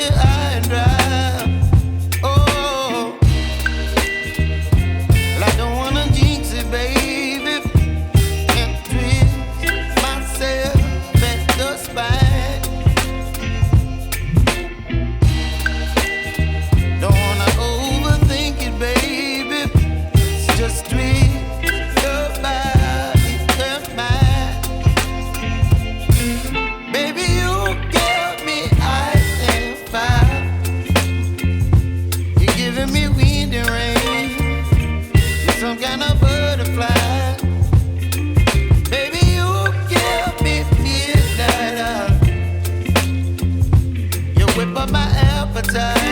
high and dry. Oh, well, I don't wanna jinx it, baby, and twist myself at the spine. Don't wanna overthink it, baby. It's just twist your body and mine. Baby, you give me ice and fire. You're giving me wind and rain. You're some kind of butterfly. Baby, you give me midnight. You whip up my appetite.